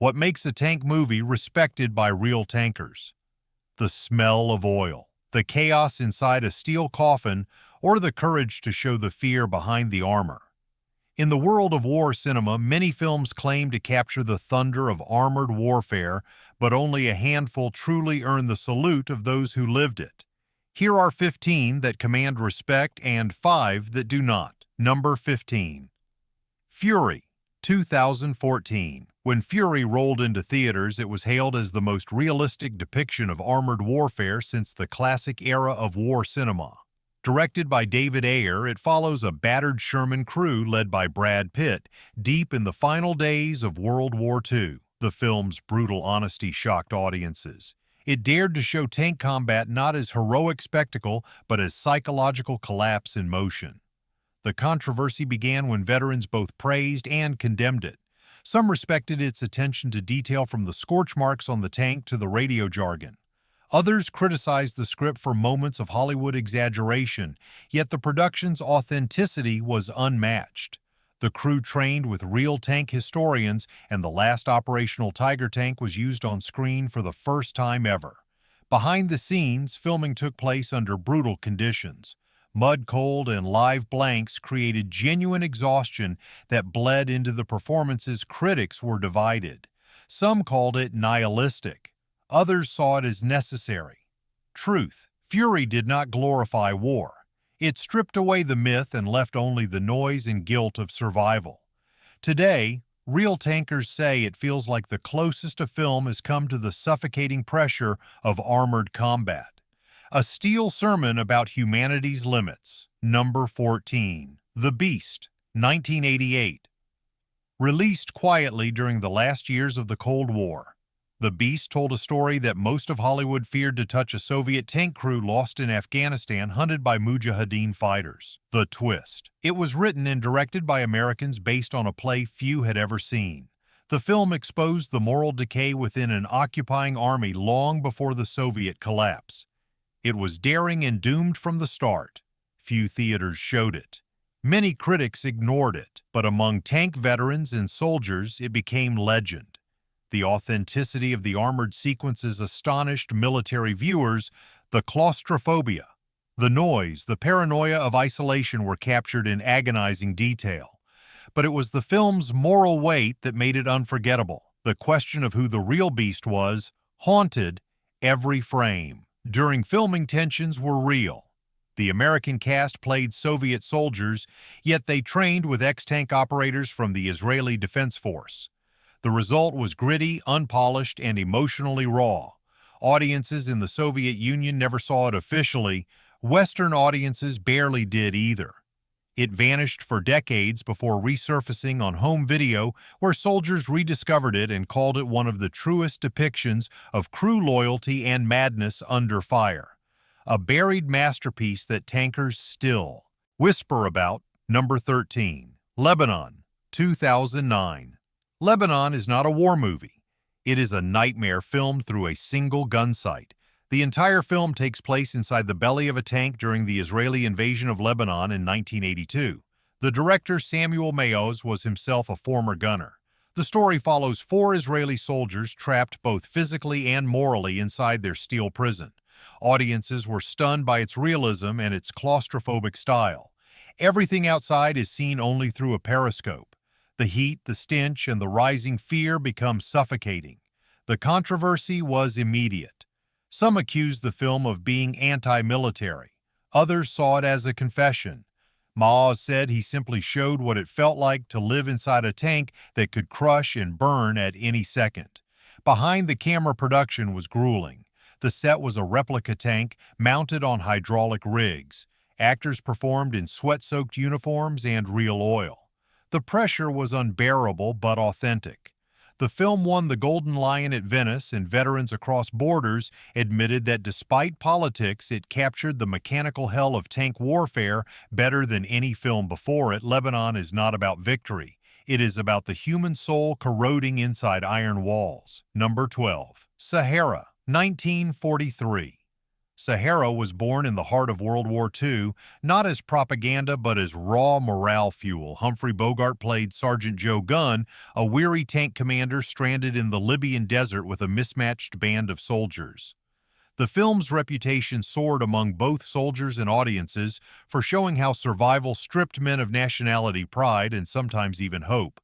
What makes a tank movie respected by real tankers? The smell of oil, the chaos inside a steel coffin, or the courage to show the fear behind the armor. In the world of war cinema, many films claim to capture the thunder of armored warfare, but only a handful truly earn the salute of those who lived it. Here are 15 that command respect and 5 that do not. Number 15. Fury, 2014. When Fury rolled into theaters, it was hailed as the most realistic depiction of armored warfare since the classic era of war cinema. Directed by David Ayer, it follows a battered Sherman crew led by Brad Pitt deep in the final days of World War II. The film's brutal honesty shocked audiences. It dared to show tank combat not as heroic spectacle, but as psychological collapse in motion. The controversy began when veterans both praised and condemned it. Some respected its attention to detail, from the scorch marks on the tank to the radio jargon. Others criticized the script for moments of Hollywood exaggeration, yet the production's authenticity was unmatched. The crew trained with real tank historians, and the last operational Tiger tank was used on screen for the first time ever. Behind the scenes, filming took place under brutal conditions. Mud cold and live blanks created genuine exhaustion that bled into the performances. Critics were divided. Some called it nihilistic. Others saw it as necessary. Truth: Fury did not glorify war. It stripped away the myth and left only the noise and guilt of survival. Today, real tankers say it feels like the closest a film has come to the suffocating pressure of armored combat. A steel sermon about humanity's limits. Number 14. The Beast, 1988. Released quietly during the last years of the Cold War, The Beast told a story that most of Hollywood feared to touch: a Soviet tank crew lost in Afghanistan hunted by Mujahideen fighters. The twist: it was written and directed by Americans based on a play few had ever seen. The film exposed the moral decay within an occupying army long before the Soviet collapse. It was daring and doomed from the start. Few theaters showed it. Many critics ignored it, but among tank veterans and soldiers it became legend. The authenticity of the armored sequences astonished military viewers. The claustrophobia, the noise, the paranoia of isolation were captured in agonizing detail. But it was the film's moral weight that made it unforgettable. The question of who the real Beast was haunted every frame. During filming, tensions were real. The American cast played Soviet soldiers, yet they trained with ex-tank operators from the Israeli Defense Force. The result was gritty, unpolished, and emotionally raw. Audiences in the Soviet Union never saw it officially. Western audiences barely did either. It vanished for decades before resurfacing on home video, where soldiers rediscovered it and called it one of the truest depictions of crew loyalty and madness under fire. A buried masterpiece that tankers still whisper about. Number 13. Lebanon, 2009. Lebanon is not a war movie. It is a nightmare filmed through a single gun sight. The entire film takes place inside the belly of a tank during the Israeli invasion of Lebanon in 1982. The director, Samuel Maoz, was himself a former gunner. The story follows 4 Israeli soldiers trapped both physically and morally inside their steel prison. Audiences were stunned by its realism and its claustrophobic style. Everything outside is seen only through a periscope. The heat, the stench, and the rising fear become suffocating. The controversy was immediate. Some accused the film of being anti-military. Others saw it as a confession. Maoz said he simply showed what it felt like to live inside a tank that could crush and burn at any second. Behind the camera, production was grueling. The set was a replica tank mounted on hydraulic rigs. Actors performed in sweat-soaked uniforms and real oil. The pressure was unbearable but authentic. The film won the Golden Lion at Venice, and veterans across borders admitted that despite politics, it captured the mechanical hell of tank warfare better than any film before it. Lebanon is not about victory. It is about the human soul corroding inside iron walls. Number 12. Sahara, 1943. Sahara was born in the heart of World War II, not as propaganda but as raw morale fuel. Humphrey Bogart played Sergeant Joe Gunn, a weary tank commander stranded in the Libyan desert with a mismatched band of soldiers. The film's reputation soared among both soldiers and audiences for showing how survival stripped men of nationality, pride, and sometimes even hope.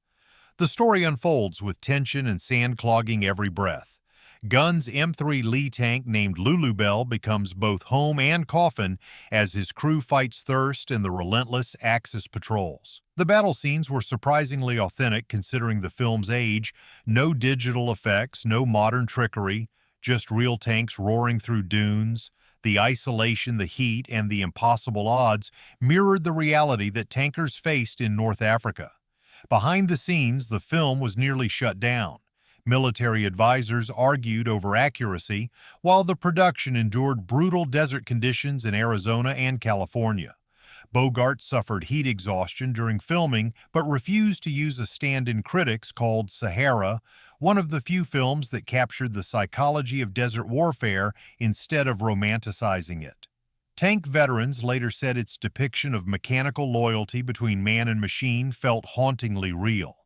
The story unfolds with tension and sand clogging every breath. Gunn's M3 Lee tank named Lulubelle becomes both home and coffin as his crew fights thirst in the relentless Axis patrols. The battle scenes were surprisingly authentic considering the film's age. No digital effects, no modern trickery, just real tanks roaring through dunes. The isolation, the heat, and the impossible odds mirrored the reality that tankers faced in North Africa. Behind the scenes, the film was nearly shut down. Military advisors argued over accuracy, while the production endured brutal desert conditions in Arizona and California. Bogart suffered heat exhaustion during filming but refused to use a stand-in. Critics called Sahara one of the few films that captured the psychology of desert warfare instead of romanticizing it. Tank veterans later said its depiction of mechanical loyalty between man and machine felt hauntingly real.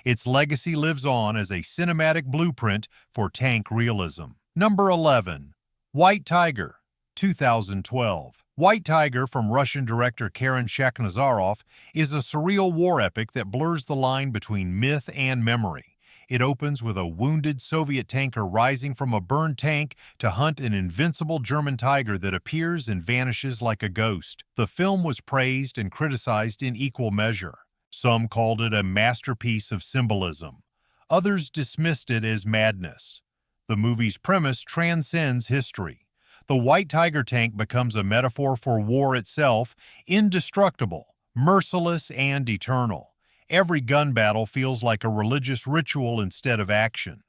Its legacy lives on as a cinematic blueprint for tank realism. Number 11. White Tiger, 2012. White Tiger from Russian director Karen Shakhnazarov is a surreal war epic that blurs the line between myth and memory. It opens with a wounded Soviet tanker rising from a burned tank to hunt an invincible German tiger that appears and vanishes like a ghost. The film was praised and criticized in equal measure. Some called it a masterpiece of symbolism. Others dismissed it as madness. The movie's premise transcends history. The White Tiger tank becomes a metaphor for war itself, indestructible, merciless, and eternal. Every gun battle feels like a religious ritual instead of action.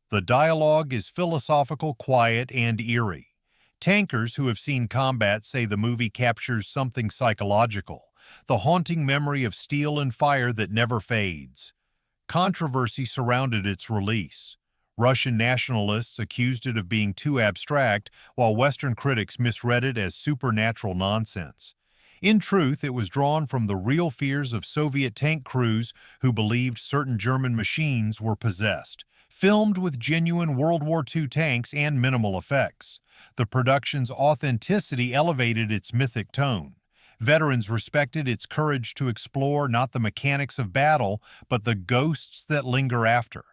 The dialogue is philosophical, quiet, and eerie. Tankers who have seen combat say the movie captures something psychological, the haunting memory of steel and fire that never fades. Controversy surrounded its release. Russian nationalists accused it of being too abstract, while Western critics misread it as supernatural nonsense. In truth, it was drawn from the real fears of Soviet tank crews who believed certain German machines were possessed. Filmed with genuine World War II tanks and minimal effects, the production's authenticity elevated its mythic tone. Veterans respected its courage to explore not the mechanics of battle, but the ghosts that linger after.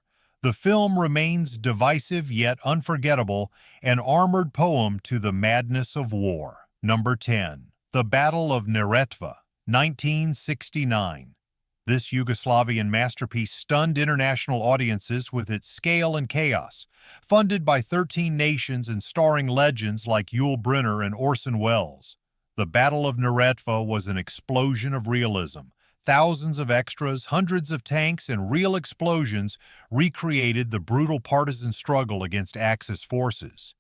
The film remains divisive yet unforgettable, an armored poem to the madness of war. Number 10. The Battle of Neretva, 1969. This Yugoslavian masterpiece stunned international audiences with its scale and chaos. Funded by 13 nations and starring legends like Yul Brynner and Orson Welles, The Battle of Neretva was an explosion of realism. Thousands of extras, hundreds of tanks, and real explosions recreated the brutal partisan struggle against Axis forces.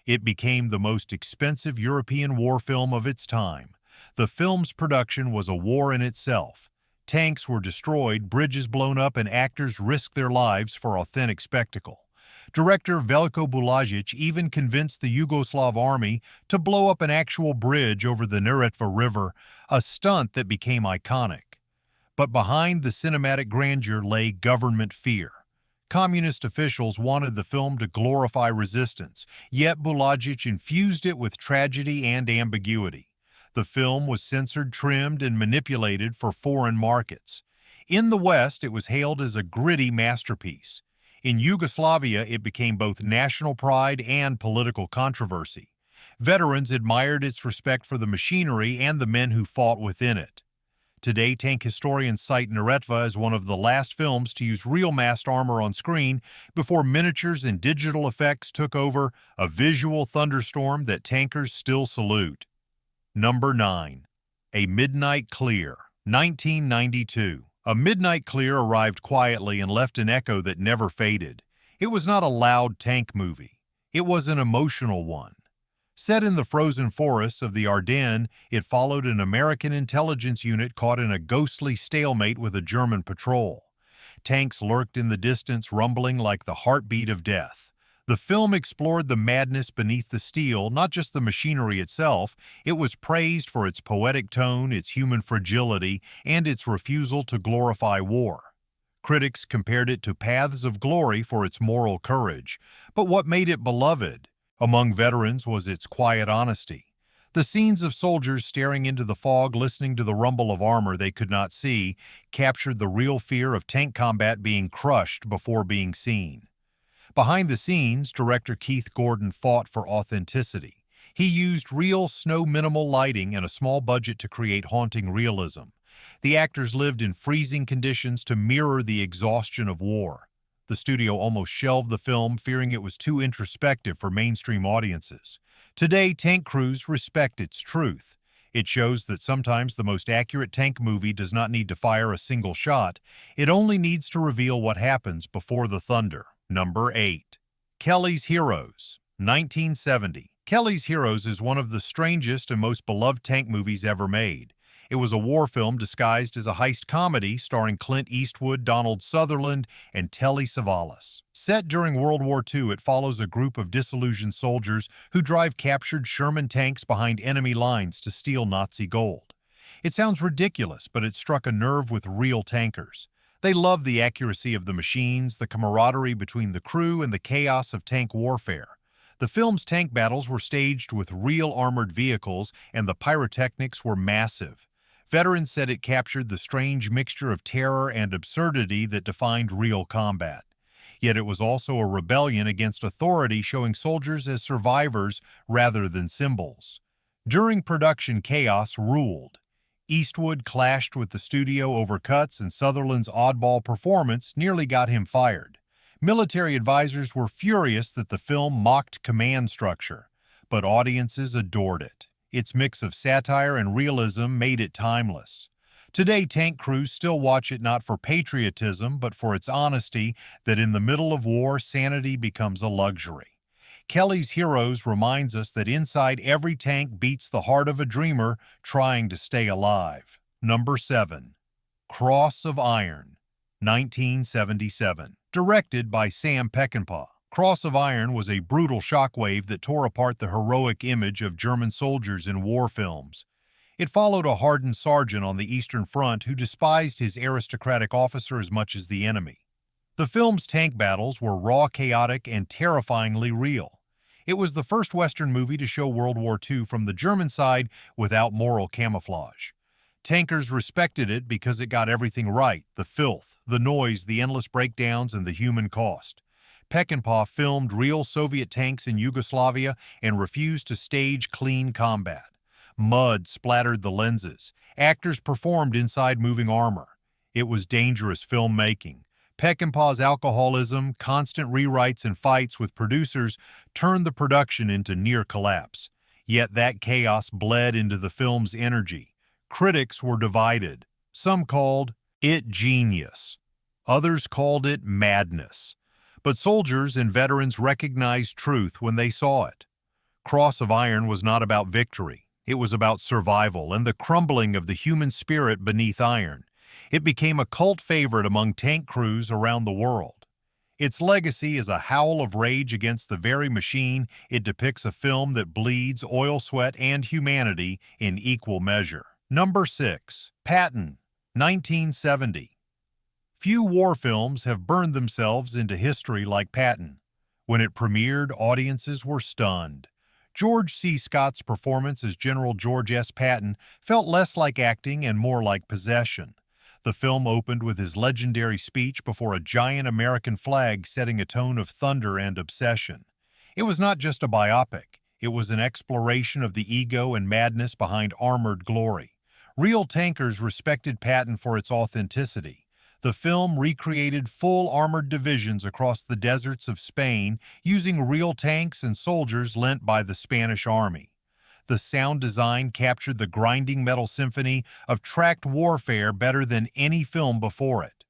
It became the most expensive European war film of its time. The film's production was a war in itself. Tanks were destroyed, bridges blown up, and actors risked their lives for authentic spectacle. Director Veljko Bulajic even convinced the Yugoslav army to blow up an actual bridge over the Neretva River, a stunt that became iconic. But behind the cinematic grandeur lay government fear. Communist officials wanted the film to glorify resistance, yet Bulajic infused it with tragedy and ambiguity. The film was censored, trimmed, and manipulated for foreign markets. In the West, it was hailed as a gritty masterpiece. In Yugoslavia, it became both national pride and political controversy. Veterans admired its respect for the machinery and the men who fought within it. Today, tank historians cite Neretva as one of the last films to use real massed armor on screen before miniatures and digital effects took over, a visual thunderstorm that tankers still salute. Number 9. A Midnight Clear, 1992. A Midnight Clear arrived quietly and left an echo that never faded. It was not a loud tank movie. It was an emotional one. Set in the frozen forests of the Ardennes, it followed an American intelligence unit caught in a ghostly stalemate with a German patrol. Tanks lurked in the distance, rumbling like the heartbeat of death. The film explored the madness beneath the steel, not just the machinery itself. It was praised for its poetic tone, its human fragility, and its refusal to glorify war. Critics compared it to Paths of Glory for its moral courage, but what made it beloved among veterans was its quiet honesty. The scenes of soldiers staring into the fog, listening to the rumble of armor they could not see, captured the real fear of tank combat being crushed before being seen. Behind the scenes, director Keith Gordon fought for authenticity. He used real snow-minimal lighting and a small budget to create haunting realism. The actors lived in freezing conditions to mirror the exhaustion of war. The studio almost shelved the film, fearing it was too introspective for mainstream audiences. Today, tank crews respect its truth. It shows that sometimes the most accurate tank movie does not need to fire a single shot. It only needs to reveal what happens before the thunder. Number 8. Kelly's Heroes, 1970. Kelly's Heroes is one of the strangest and most beloved tank movies ever made. It was a war film disguised as a heist comedy starring Clint Eastwood, Donald Sutherland, and Telly Savalas. Set during World War II, it follows a group of disillusioned soldiers who drive captured Sherman tanks behind enemy lines to steal Nazi gold. It sounds ridiculous, but it struck a nerve with real tankers. They loved the accuracy of the machines, the camaraderie between the crew, and the chaos of tank warfare. The film's tank battles were staged with real armored vehicles, and the pyrotechnics were massive. Veterans said it captured the strange mixture of terror and absurdity that defined real combat. Yet it was also a rebellion against authority, showing soldiers as survivors rather than symbols. During production, chaos ruled. Eastwood clashed with the studio over cuts, and Sutherland's oddball performance nearly got him fired. Military advisors were furious that the film mocked command structure, but audiences adored it. Its mix of satire and realism made it timeless. Today, tank crews still watch it not for patriotism, but for its honesty that in the middle of war, sanity becomes a luxury. Kelly's Heroes reminds us that inside every tank beats the heart of a dreamer trying to stay alive. Number 7. Cross of Iron, 1977. Directed by Sam Peckinpah. Cross of Iron was a brutal shockwave that tore apart the heroic image of German soldiers in war films. It followed a hardened sergeant on the Eastern Front who despised his aristocratic officer as much as the enemy. The film's tank battles were raw, chaotic, and terrifyingly real. It was the first Western movie to show World War II from the German side without moral camouflage. Tankers respected it because it got everything right: the filth, the noise, the endless breakdowns, and the human cost. Peckinpah filmed real Soviet tanks in Yugoslavia and refused to stage clean combat. Mud splattered the lenses. Actors performed inside moving armor. It was dangerous filmmaking. Peckinpah's alcoholism, constant rewrites, and fights with producers turned the production into near collapse. Yet that chaos bled into the film's energy. Critics were divided. Some called it genius. Others called it madness. But soldiers and veterans recognized truth when they saw it. Cross of Iron was not about victory. It was about survival and the crumbling of the human spirit beneath iron. It became a cult favorite among tank crews around the world. Its legacy is a howl of rage against the very machine. It depicts a film that bleeds oil, sweat, and humanity in equal measure. Number 6. Patton, 1970. Few war films have burned themselves into history like Patton. When it premiered, audiences were stunned. George C. Scott's performance as General George S. Patton felt less like acting and more like possession. The film opened with his legendary speech before a giant American flag, setting a tone of thunder and obsession. It was not just a biopic. It was an exploration of the ego and madness behind armored glory. Real tankers respected Patton for its authenticity. The film recreated full armored divisions across the deserts of Spain using real tanks and soldiers lent by the Spanish army. The sound design captured the grinding metal symphony of tracked warfare better than any film before it.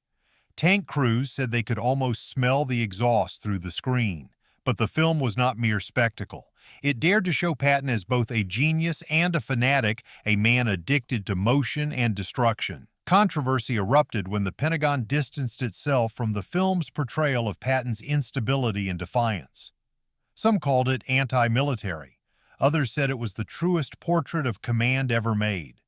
Tank crews said they could almost smell the exhaust through the screen. But the film was not mere spectacle. It dared to show Patton as both a genius and a fanatic, a man addicted to motion and destruction. Controversy erupted when the Pentagon distanced itself from the film's portrayal of Patton's instability and defiance. Some called it anti-military. Others said it was the truest portrait of command ever made.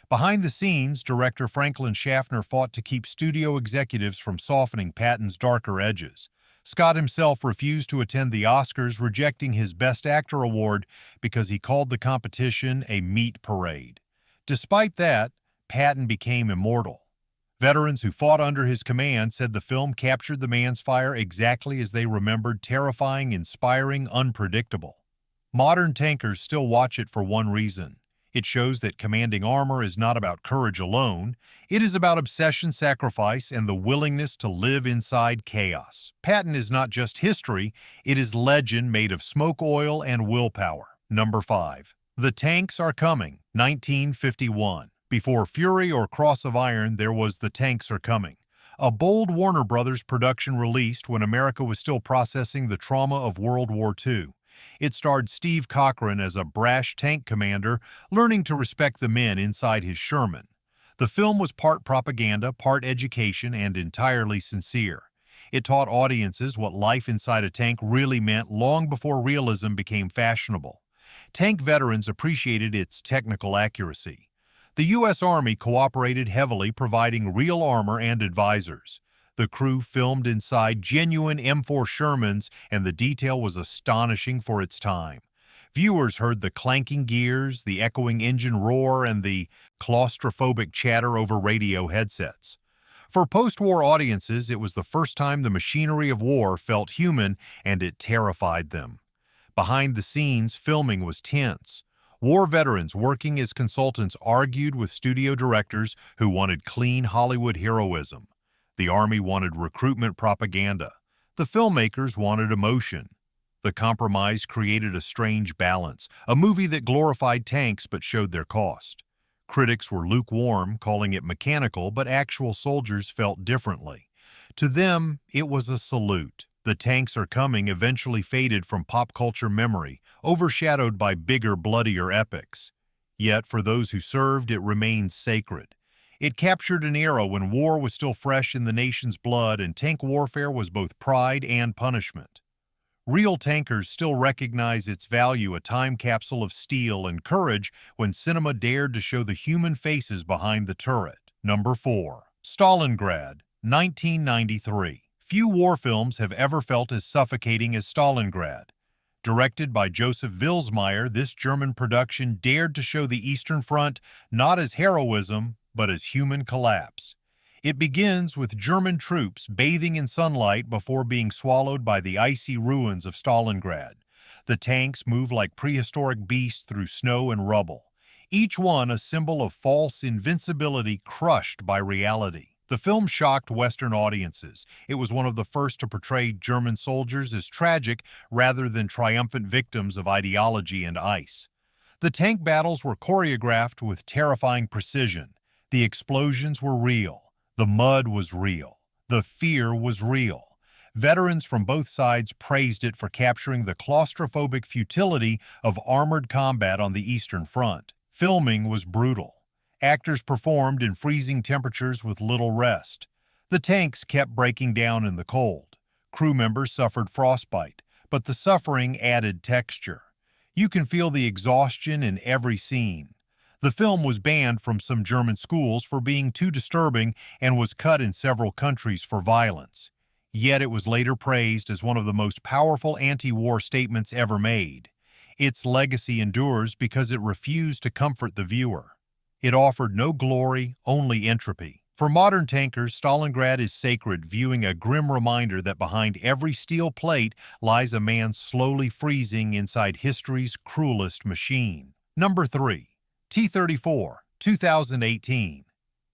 Behind the scenes, director Franklin Schaffner fought to keep studio executives from softening Patton's darker edges. Scott himself refused to attend the Oscars, rejecting his Best Actor award because he called the competition a meat parade. Despite that, Patton became immortal. Veterans who fought under his command said the film captured the man's fire exactly as they remembered: terrifying, inspiring, unpredictable. Modern tankers still watch it for one reason. It shows that commanding armor is not about courage alone. It is about obsession, sacrifice, and the willingness to live inside chaos. Patton is not just history, it is legend made of smoke, oil, and willpower. Number 5. The Tanks Are Coming, 1951. Before Fury or Cross of Iron, there was The Tanks Are Coming, a bold Warner Brothers production released when America was still processing the trauma of World War II. It starred Steve Cochran as a brash tank commander learning to respect the men inside his Sherman. The film was part propaganda, part education, and entirely sincere. It taught audiences what life inside a tank really meant long before realism became fashionable. Tank veterans appreciated its technical accuracy. The U.S. Army cooperated heavily, providing real armor and advisors. The crew filmed inside genuine M4 Shermans, and the detail was astonishing for its time. Viewers heard the clanking gears, the echoing engine roar, and the claustrophobic chatter over radio headsets. For post-war audiences, it was the first time the machinery of war felt human, and it terrified them. Behind the scenes, filming was tense. War veterans working as consultants argued with studio directors who wanted clean Hollywood heroism. The Army wanted recruitment propaganda. The filmmakers wanted emotion. The compromise created a strange balance, a movie that glorified tanks but showed their cost. Critics were lukewarm, calling it mechanical, but actual soldiers felt differently. To them, it was a salute. The Tanks Are Coming eventually faded from pop culture memory, overshadowed by bigger, bloodier epics. Yet, for those who served, it remained sacred. It captured an era when war was still fresh in the nation's blood and tank warfare was both pride and punishment. Real tankers still recognize its value, a time capsule of steel and courage when cinema dared to show the human faces behind the turret. Number 4. Stalingrad, 1993. Few war films have ever felt as suffocating as Stalingrad. Directed by Joseph Vilsmeyer, this German production dared to show the Eastern Front not as heroism, but as human collapse. It begins with German troops bathing in sunlight before being swallowed by the icy ruins of Stalingrad. The tanks move like prehistoric beasts through snow and rubble, each one a symbol of false invincibility crushed by reality. The film shocked Western audiences. It was one of the first to portray German soldiers as tragic rather than triumphant victims of ideology and ice. The tank battles were choreographed with terrifying precision. The explosions were real. The mud was real. The fear was real. Veterans from both sides praised it for capturing the claustrophobic futility of armored combat on the Eastern Front. Filming was brutal. Actors performed in freezing temperatures with little rest. The tanks kept breaking down in the cold. Crew members suffered frostbite, but the suffering added texture. You can feel the exhaustion in every scene. The film was banned from some German schools for being too disturbing and was cut in several countries for violence. Yet it was later praised as one of the most powerful anti-war statements ever made. Its legacy endures because it refused to comfort the viewer. It offered no glory, only entropy. For modern tankers, Stalingrad is sacred, viewing a grim reminder that behind every steel plate lies a man slowly freezing inside history's cruelest machine. Number 3. T-34, 2018.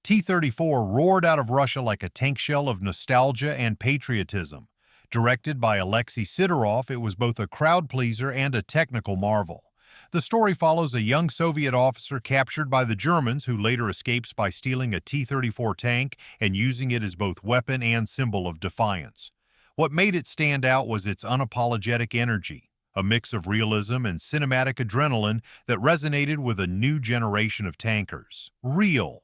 T-34 roared out of Russia like a tank shell of nostalgia and patriotism. Directed by Alexei Sidorov, it was both a crowd pleaser and a technical marvel. The story follows a young Soviet officer captured by the Germans who later escapes by stealing a T-34 tank and using it as both weapon and symbol of defiance. What made it stand out was its unapologetic energy, a mix of realism and cinematic adrenaline that resonated with a new generation of tankers. Real.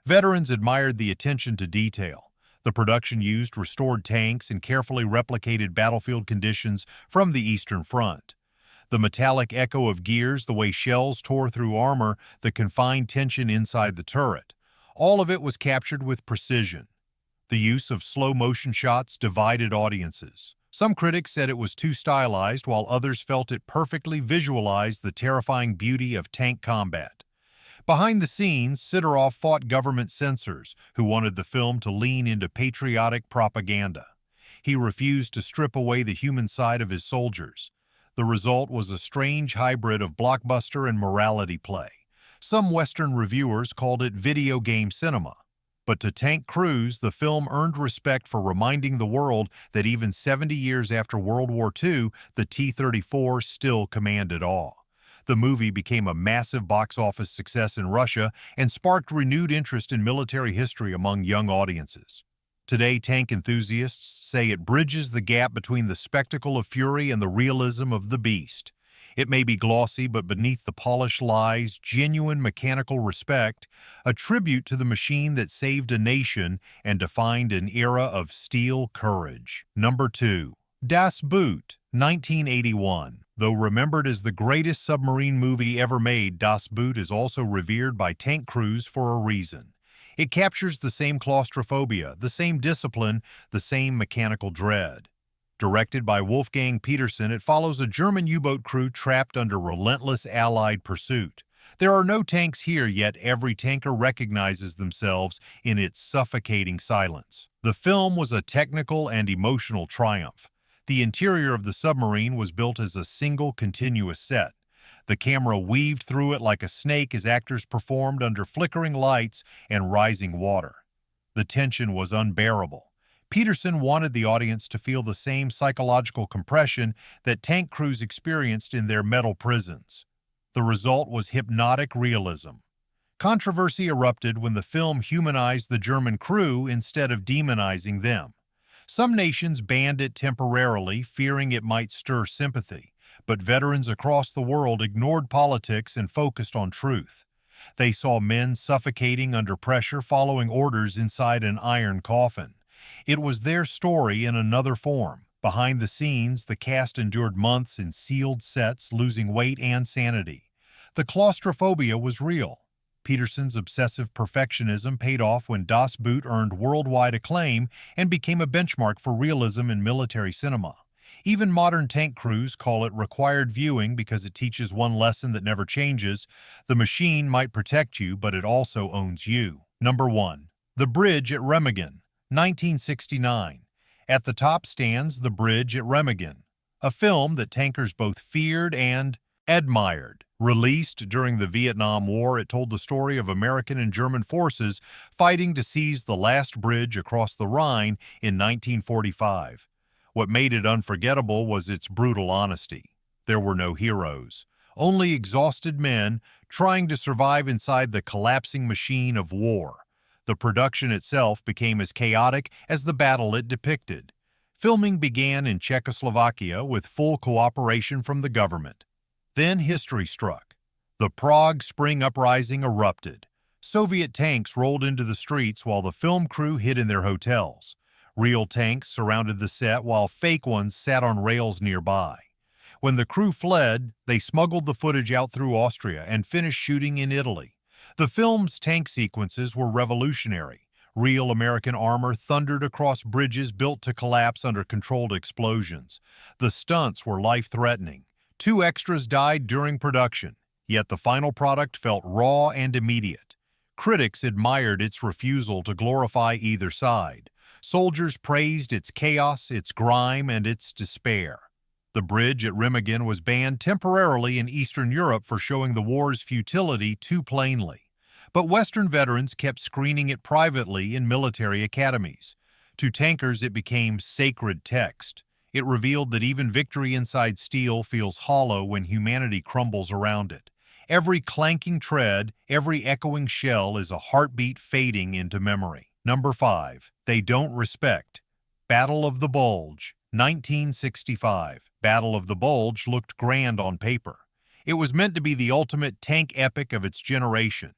Veterans admired the attention to detail. The production used restored tanks and carefully replicated battlefield conditions from the Eastern Front. The metallic echo of gears, the way shells tore through armor, the confined tension inside the turret. All of it was captured with precision. The use of slow-motion shots divided audiences. Some critics said it was too stylized, while others felt it perfectly visualized the terrifying beauty of tank combat. Behind the scenes, Sidorov fought government censors who wanted the film to lean into patriotic propaganda. He refused to strip away the human side of his soldiers. The result was a strange hybrid of blockbuster and morality play. Some Western reviewers called it video game cinema. But to tank crews, the film earned respect for reminding the world that even 70 years after World War II, the T-34 still commanded awe. The movie became a massive box office success in Russia and sparked renewed interest in military history among young audiences. Today, tank enthusiasts say it bridges the gap between the spectacle of fury and the realism of the beast. It may be glossy, but beneath the polish lies genuine mechanical respect, a tribute to the machine that saved a nation and defined an era of steel courage. Number 2. Das Boot, 1981. Though remembered as the greatest submarine movie ever made, Das Boot is also revered by tank crews for a reason. It captures the same claustrophobia, the same discipline, the same mechanical dread. Directed by Wolfgang Petersen, it follows a German U-boat crew trapped under relentless Allied pursuit. There are no tanks here, yet every tanker recognizes themselves in its suffocating silence. The film was a technical and emotional triumph. The interior of the submarine was built as a single continuous set. The camera weaved through it like a snake as actors performed under flickering lights and rising water. The tension was unbearable. Petersen wanted the audience to feel the same psychological compression that tank crews experienced in their metal prisons. The result was hypnotic realism. Controversy erupted when the film humanized the German crew instead of demonizing them. Some nations banned it temporarily, fearing it might stir sympathy, but veterans across the world ignored politics and focused on truth. They saw men suffocating under pressure, following orders inside an iron coffin. It was their story in another form. Behind the scenes, the cast endured months in sealed sets, losing weight and sanity. The claustrophobia was real. Petersen's obsessive perfectionism paid off when Das Boot earned worldwide acclaim and became a benchmark for realism in military cinema. Even modern tank crews call it required viewing because it teaches one lesson that never changes: the machine might protect you, but it also owns you. Number 1. The Bridge at Remagen, 1969. At the top stands The Bridge at Remagen, a film that tankers both feared and admired. Released during the Vietnam War, it told the story of American and German forces fighting to seize the last bridge across the Rhine in 1945. What made it unforgettable was its brutal honesty. There were no heroes, only exhausted men trying to survive inside the collapsing machine of war. The production itself became as chaotic as the battle it depicted. Filming began in Czechoslovakia with full cooperation from the government. Then history struck. The Prague Spring Uprising erupted. Soviet tanks rolled into the streets while the film crew hid in their hotels. Real tanks surrounded the set while fake ones sat on rails nearby. When the crew fled, they smuggled the footage out through Austria and finished shooting in Italy. The film's tank sequences were revolutionary. Real American armor thundered across bridges built to collapse under controlled explosions. The stunts were life-threatening. 2 extras died during production, yet the final product felt raw and immediate. Critics admired its refusal to glorify either side. Soldiers praised its chaos, its grime, and its despair. The Bridge at Remagen was banned temporarily in Eastern Europe for showing the war's futility too plainly. But Western veterans kept screening it privately in military academies. To tankers, it became sacred text. It revealed that even victory inside steel feels hollow when humanity crumbles around it. Every clanking tread, every echoing shell is a heartbeat fading into memory. Number 5. They Don't Respect. Battle of the Bulge, 1965. Battle of the Bulge looked grand on paper. It was meant to be the ultimate tank epic of its generation.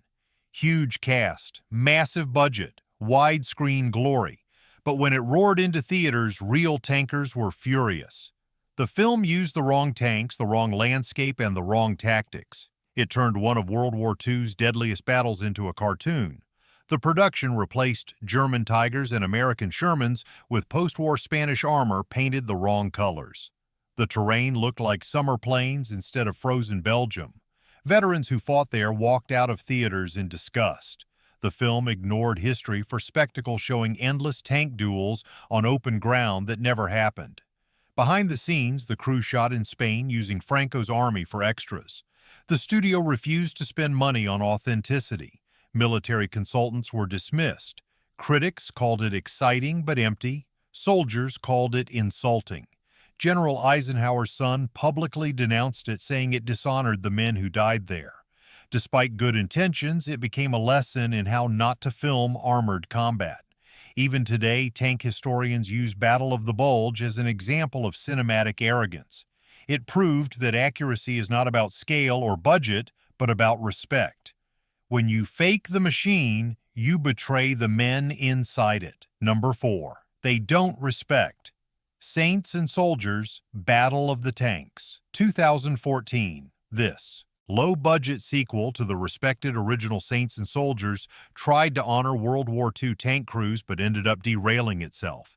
Huge cast, massive budget, widescreen glory. But when it roared into theaters, real tankers were furious. The film used the wrong tanks, the wrong landscape, and the wrong tactics. It turned one of World War II's deadliest battles into a cartoon. The production replaced German Tigers and American Shermans with post-war Spanish armor painted the wrong colors. The terrain looked like summer plains instead of frozen Belgium. Veterans who fought there walked out of theaters in disgust. The film ignored history for spectacle, showing endless tank duels on open ground that never happened. Behind the scenes, the crew shot in Spain using Franco's army for extras. The studio refused to spend money on authenticity. Military consultants were dismissed. Critics called it exciting but empty. Soldiers called it insulting. General Eisenhower's son publicly denounced it, saying it dishonored the men who died there. Despite good intentions, it became a lesson in how not to film armored combat. Even today, tank historians use Battle of the Bulge as an example of cinematic arrogance. It proved that accuracy is not about scale or budget, but about respect. When you fake the machine, you betray the men inside it. Number 4. They don't respect. Saints and Soldiers, Battle of the Tanks, 2014. This low-budget sequel to the respected original Saints and Soldiers tried to honor World War II tank crews but ended up derailing itself.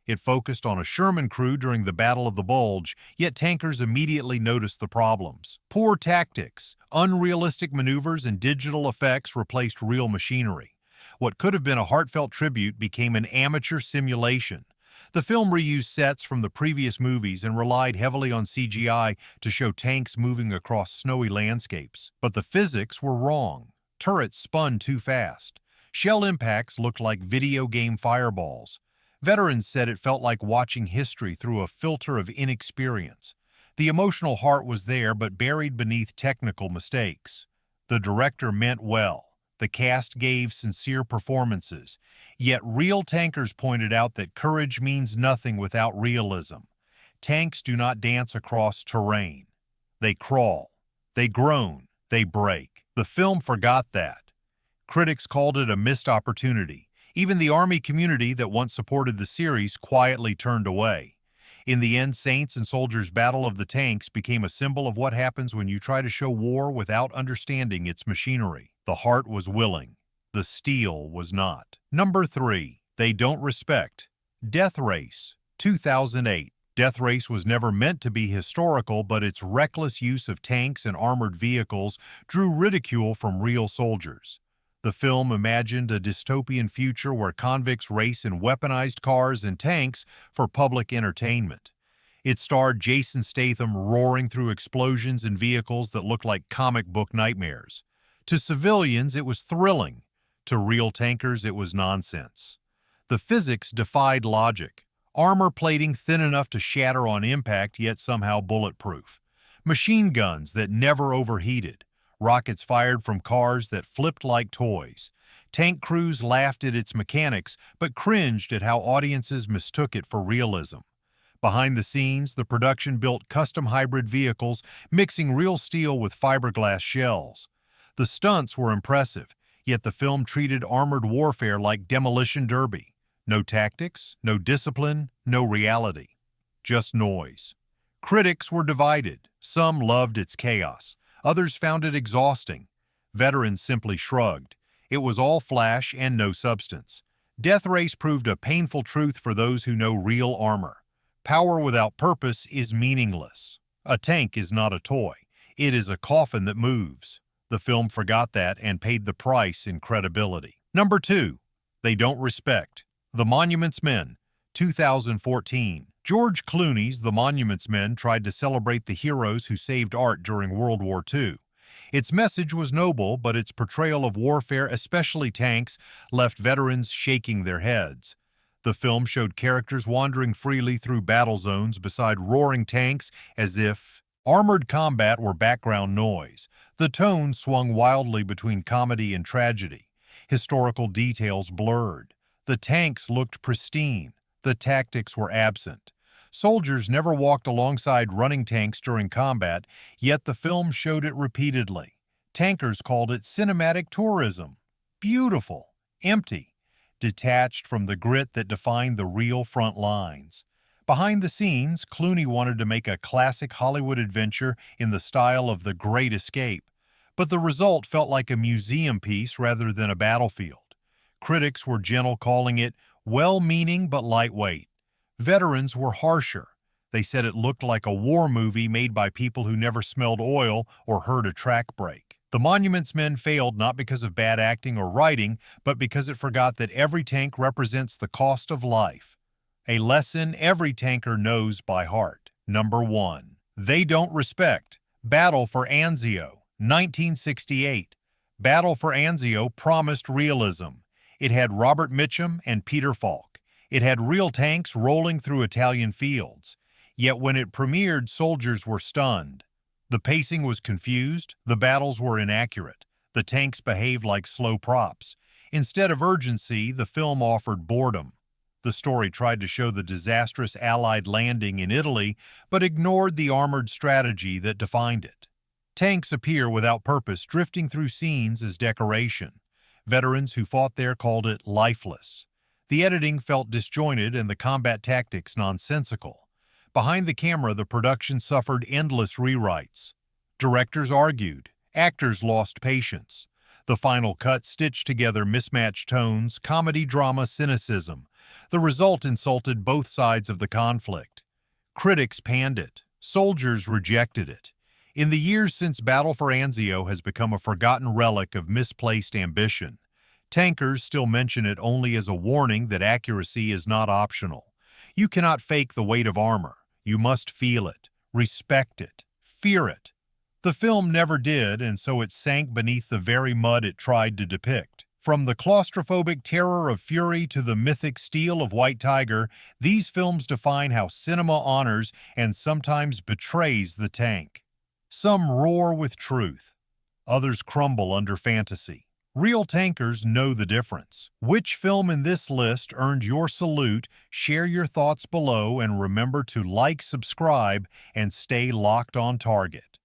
It focused on a Sherman crew during the Battle of the Bulge, yet tankers immediately noticed the problems. Poor tactics, unrealistic maneuvers, and digital effects replaced real machinery. What could have been a heartfelt tribute became an amateur simulation. The film reused sets from the previous movies and relied heavily on CGI to show tanks moving across snowy landscapes. But the physics were wrong. Turrets spun too fast. Shell impacts looked like video game fireballs. Veterans said it felt like watching history through a filter of inexperience. The emotional heart was there, but buried beneath technical mistakes. The director meant well. The cast gave sincere performances. Yet real tankers pointed out that courage means nothing without realism. Tanks do not dance across terrain. They crawl. They groan. They break. The film forgot that. Critics called it a missed opportunity. Even the Army community that once supported the series quietly turned away. In the end, Saints and Soldiers' Battle of the Tanks became a symbol of what happens when you try to show war without understanding its machinery. The heart was willing. The steel was not. Number 3. They don't respect. Death Race, 2008. Death Race was never meant to be historical, but its reckless use of tanks and armored vehicles drew ridicule from real soldiers. The film imagined a dystopian future where convicts race in weaponized cars and tanks for public entertainment. It starred Jason Statham roaring through explosions in vehicles that looked like comic book nightmares. To civilians, it was thrilling. To real tankers, it was nonsense. The physics defied logic. Armor plating thin enough to shatter on impact, yet somehow bulletproof. Machine guns that never overheated. Rockets fired from cars that flipped like toys. Tank crews laughed at its mechanics, but cringed at how audiences mistook it for realism. Behind the scenes, the production built custom hybrid vehicles, mixing real steel with fiberglass shells. The stunts were impressive, yet the film treated armored warfare like demolition derby. No tactics, no discipline, no reality. Just noise. Critics were divided. Some loved its chaos. Others found it exhausting. Veterans simply shrugged. It was all flash and no substance. Death Race proved a painful truth for those who know real armor. Power without purpose is meaningless. A tank is not a toy. It is a coffin that moves. The film forgot that and paid the price in credibility. Number 2. They don't respect. The Monuments Men, 2014. George Clooney's The Monuments Men tried to celebrate the heroes who saved art during World War II. Its message was noble, but its portrayal of warfare, especially tanks, left veterans shaking their heads. The film showed characters wandering freely through battle zones beside roaring tanks as if armored combat were background noise. The tone swung wildly between comedy and tragedy. Historical details blurred. The tanks looked pristine. The tactics were absent. Soldiers never walked alongside running tanks during combat, yet the film showed it repeatedly. Tankers called it cinematic tourism. Beautiful. Empty. detached from the grit that defined the real front lines. Behind the scenes, Clooney wanted to make a classic Hollywood adventure in the style of The Great Escape, but the result felt like a museum piece rather than a battlefield. Critics were gentle, calling it well-meaning but lightweight. Veterans were harsher. They said it looked like a war movie made by people who never smelled oil or heard a track break. The Monuments Men failed not because of bad acting or writing, but because it forgot that every tank represents the cost of life. A lesson every tanker knows by heart. Number 1. They don't respect. Battle for Anzio, 1968. Battle for Anzio promised realism. It had Robert Mitchum and Peter Falk. It had real tanks rolling through Italian fields. Yet when it premiered, soldiers were stunned. The pacing was confused, the battles were inaccurate, the tanks behaved like slow props. Instead of urgency, the film offered boredom. The story tried to show the disastrous Allied landing in Italy, but ignored the armored strategy that defined it. Tanks appear without purpose, drifting through scenes as decoration. Veterans who fought there called it lifeless. The editing felt disjointed and the combat tactics nonsensical. Behind the camera, the production suffered endless rewrites. Directors argued. Actors lost patience. The final cut stitched together mismatched tones, comedy, drama, cynicism. The result insulted both sides of the conflict. Critics panned it. Soldiers rejected it. In the years since Battle for Anzio has become a forgotten relic of misplaced ambition, tankers still mention it only as a warning that accuracy is not optional. You cannot fake the weight of armor. You must feel it, respect it, fear it. The film never did, and so it sank beneath the very mud it tried to depict. From the claustrophobic terror of Fury to the mythic steel of White Tiger, these films define how cinema honors and sometimes betrays the tank. Some roar with truth. Others crumble under fantasy. Real tankers know the difference. Which film in this list earned your salute? Share your thoughts below and remember to like, subscribe, and stay locked on target.